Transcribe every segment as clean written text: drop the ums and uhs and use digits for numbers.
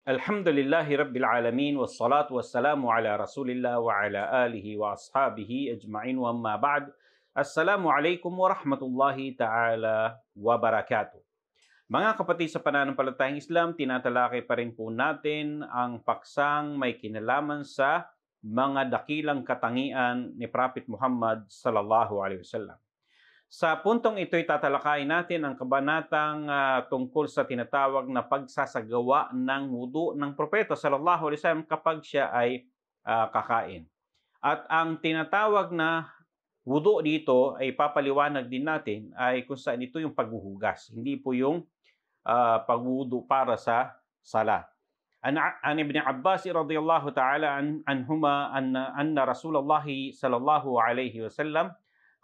Alhamdulillahi Rabbil Alamin wassalatu wassalamu ala Rasulillah wa ala alihi wa ashabihi ajma'in wa amma ba'd. Assalamu alaikum wa rahmatullahi ta'ala wa barakatuh. Mga kapatid sa pananampalatayang Islam, tinatalakay pa rin po natin ang paksang may kinalaman sa mga dakilang katangian ni Prophet Muhammad sallallahu alaihi wasallam. Sa puntong ito'y tatalakayin natin ang kabanatang tungkol sa tinatawag na pagsasagawa ng wudu ng propeta sallallahu alaihi wasallam kapag siya ay kakain. At ang tinatawag na wudu dito ay papaliwanag din natin ay kung saan ito yung paghuhugas, hindi po yung pagwudu para sa sala. An Ibn Abbas radhiyallahu ta'ala anhuma anna Rasulullah sallallahu alaihi wasallam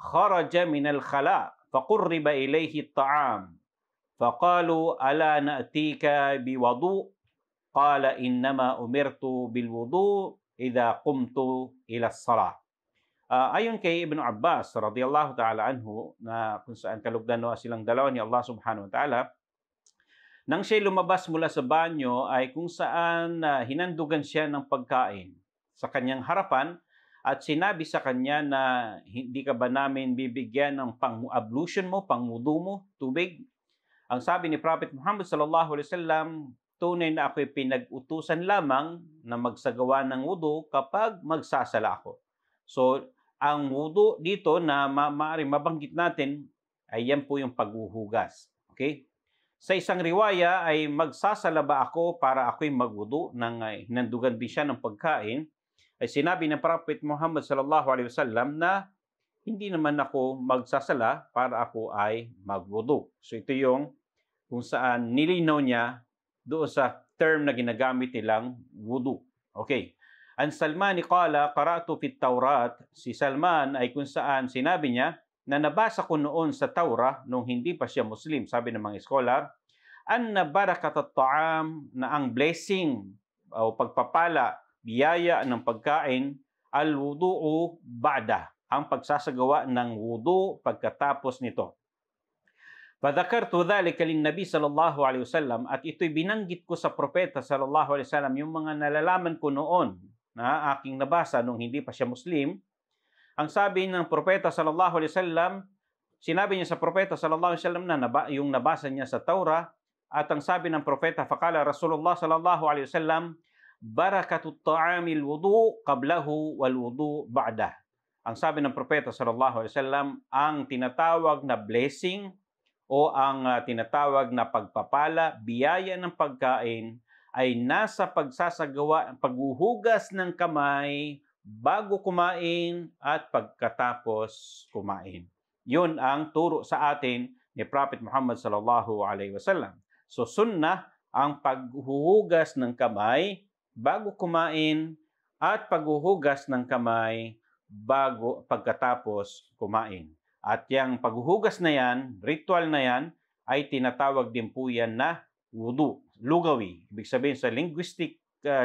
kharaja min al-khala faqurriba ilayhi at-ta'am faqalu ala na'tika biwudu qala innama umirtu bilwudu idza qumtu ila as-salah. Ayon kay Ibn Abbas radhiyallahu ta'ala anhu na kung saan kalugdan silang dalawa ni Allah subhanahu wa ta'ala, nang siya lumabas mula sa banyo ay kung saan hinandugan siya ng pagkain sa kanyang harapan at sinabi sa kanya na hindi ka ba namin bibigyan ng pang-ablution mo, pang-wudu mo, tubig? Ang sabi ni Prophet Muhammad sallallahu alaihi wasallam, tunay na ako'y pinag-utusan lamang na magsagawa ng wudu kapag magsasala ako. So, ang wudu dito na maaaring mabanggit natin ay yan po yung paghuhugas. Okay? Sa isang riwaya ay magsasala ba ako para ako'y magwudu nang hinandugan din siya ng pagkain, ay sinabi ng Prophet Muhammad sallallahu alaihi wasallam na hindi naman ako magsasala para ako ay magwudu. So ito yung kung saan nilinaw niya doon sa term na ginagamit nilang wudu. Okay. An Salman qala qara'tu fit Taurat. Si Salman ay kung saan sinabi niya na nabasa ko noon sa Taurah nung hindi pa siya Muslim. Sabi ng mga scholar, anna barakat at-ta'am, na ang blessing o pagpapala, biyaya ng pagkain, al-wudu'u ba'da, ang pagsasagawa ng wudu pagkatapos nito. Fadhakartu dhalika lin-nabi sallallahu alaihi wasallam, at ito'y binanggit ko sa propeta sallallahu alaihi wasallam, yung mga nalalaman ko noon na aking nabasa nung hindi pa siya Muslim. Ang sabi ng propeta sallallahu alaihi wasallam, sinabi niya sa propeta sallallahu alaihi wasallam na yung nabasa niya sa Taurah, at ang sabi ng propeta, faqala Rasulullah sallallahu alaihi wasallam, barakatut ta'amil wudu qablahu wal wudu ba'dah. Ang sabi ng propeta sallallahu alaihi wasallam, ang tinatawag na blessing o ang tinatawag na pagpapala, biyaya ng pagkain ay nasa pagsasagawa, paghuhugas ng kamay bago kumain at pagkatapos kumain. Yun ang turo sa atin ni Prophet Muhammad sallallahu alaihi wasallam. So sunnah ang paghuhugas ng kamay bago kumain at paghuhugas ng kamay pagkatapos kumain. At yung paghuhugas na yan, ritual na yan, ay tinatawag din po yan na wudu, lugawi. Ibig sabihin sa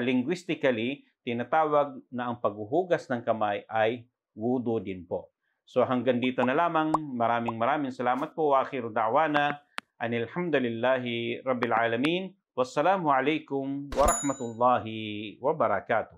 linguistically, tinatawag na ang paghuhugas ng kamay ay wudu din po. So hanggang dito na lamang. Maraming salamat po. Wa akhiru da'wana anilhamdulillahi rabbil alamin. Wassalamu alaikum warahmatullahi wabarakatuh.